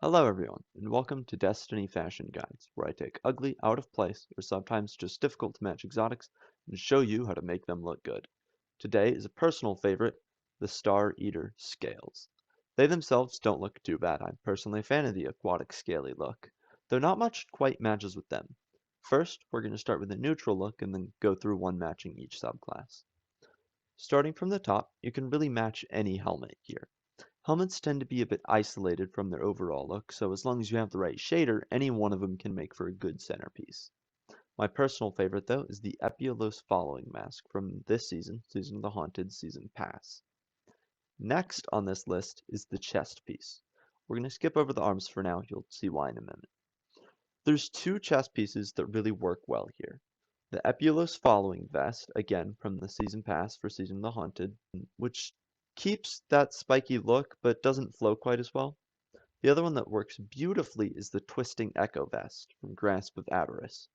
Hello everyone, and welcome to Destiny Fashion Guides, where I take ugly, out of place, or sometimes just difficult to match exotics and show you how to make them look good. Today is a personal favorite, the Star Eater Scales. They themselves don't look too bad. I'm personally a fan of the aquatic scaly look, though not much quite matches with them. First, we're going to start with a neutral look and then go through one matching each subclass. Starting from the top, you can really match any helmet here. Helmets tend to be a bit isolated from their overall look, so as long as you have the right shader, any one of them can make for a good centerpiece. My personal favorite, though, is the Epialos Following Mask from this season, Season of the Haunted Season Pass. Next on this list is the chest piece. We're going to skip over the arms for now, you'll see why in a minute. There's two chest pieces that really work well here. The Epulos Following Vest, again from the Season Pass for Season of the Haunted, which keeps that spiky look but doesn't flow quite as well. The other one that works beautifully is the Twisting Echo Vest from Grasp of Avarice.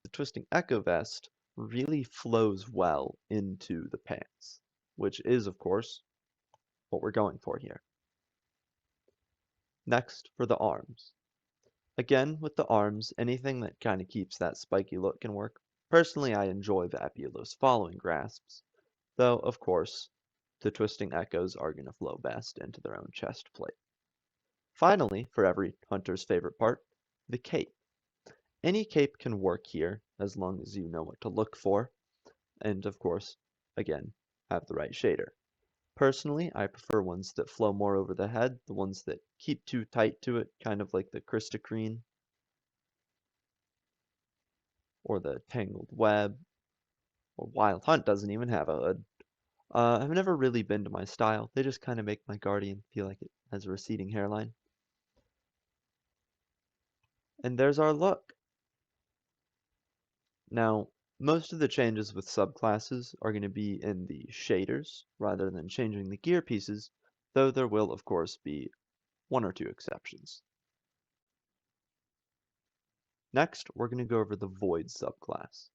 The Twisting Echo Vest really flows well into the pants, which is, of course, what we're going for here. Next, for the arms. Again, with the arms, anything that kind of keeps that spiky look can work. Personally, I enjoy the Epulos Following Grasps, though, of course, the Twisting Echoes are going to flow best into their own chest plate. Finally, for every hunter's favorite part, the cape. Any cape can work here, as long as you know what to look for, and of course, again, have the right shader. Personally, I prefer ones that flow more over the head, the ones that keep too tight to it, kind of like the Kristacrene or the Tangled Web, or Wild Hunt doesn't even have a hood. I've never really been to my style. They just kind of make my Guardian feel like it has a receding hairline. And there's our look. Now, most of the changes with subclasses are going to be in the shaders rather than changing the gear pieces, though there will of course be one or two exceptions. Next, we're going to go over the Void subclass.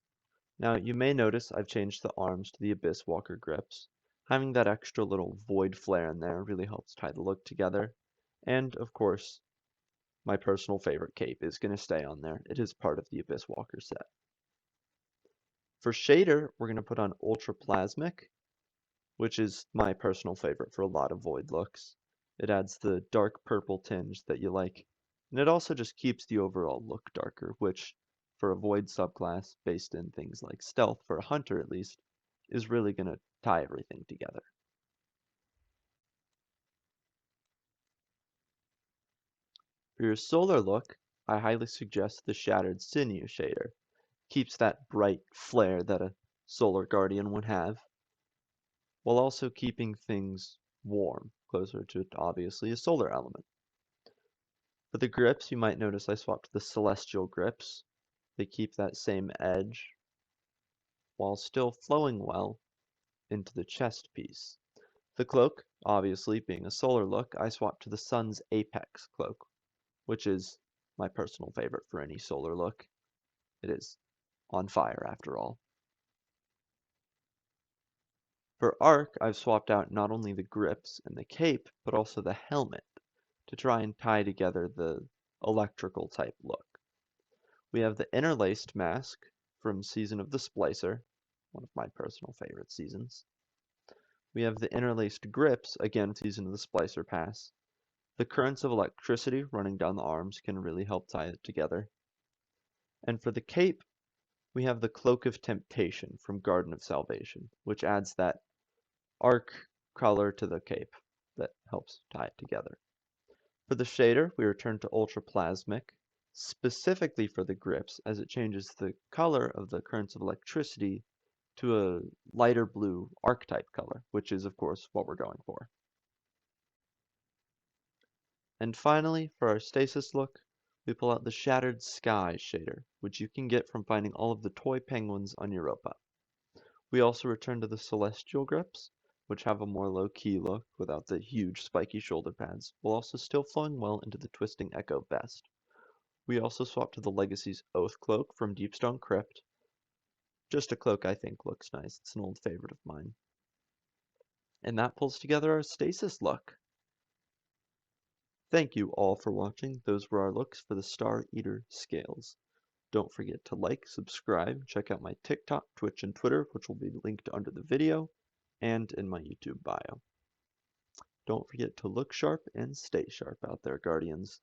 Now, you may notice I've changed the arms to the Abyss Walker grips. Having that extra little void flare in there really helps tie the look together. And, of course, my personal favorite cape is going to stay on there. It is part of the Abyss Walker set. For shader, we're going to put on Ultra Plasmic, which is my personal favorite for a lot of Void looks. It adds the dark purple tinge that you like, and it also just keeps the overall look darker, which, for a Void subclass based in things like stealth, for a hunter at least, is really going to tie everything together. For your solar look, I highly suggest the Shattered Sinew shader. Keeps that bright flare that a Solar Guardian would have, while also keeping things warm, closer to obviously a solar element. For the grips, you might notice I swapped the Celestial grips. They keep that same edge while still flowing well into the chest piece. The cloak, obviously being a solar look, I swapped to the Sun's Apex cloak, which is my personal favorite for any solar look. It is on fire after all. For Arc, I've swapped out not only the grips and the cape, but also the helmet to try and tie together the electrical type look. We have the interlaced mask from Season of the Splicer, one of my personal favorite seasons. We have the interlaced grips, again Season of the Splicer pass. The currents of electricity running down the arms can really help tie it together. And for the cape, we have the Cloak of Temptation from Garden of Salvation, which adds that arc color to the cape that helps tie it together. For the shader, we return to Ultra Plasmic, specifically for the grips, as it changes the color of the currents of electricity to a lighter blue archetype color, which is, of course, what we're going for. And finally, for our stasis look, we pull out the Shattered Sky shader, which you can get from finding all of the toy penguins on Europa. We also return to the Celestial grips, which have a more low-key look without the huge spiky shoulder pads, while also still flowing well into the Twisting Echo vest. We also swap to the Legacy's Oath cloak from Deepstone Crypt. Just a cloak I think looks nice. It's an old favorite of mine. And that pulls together our stasis look. Thank you all for watching. Those were our looks for the Star Eater scales. Don't forget to like, subscribe, check out my TikTok, Twitch, and Twitter, which will be linked under the video and in my YouTube bio. Don't forget to look sharp and stay sharp out there, Guardians.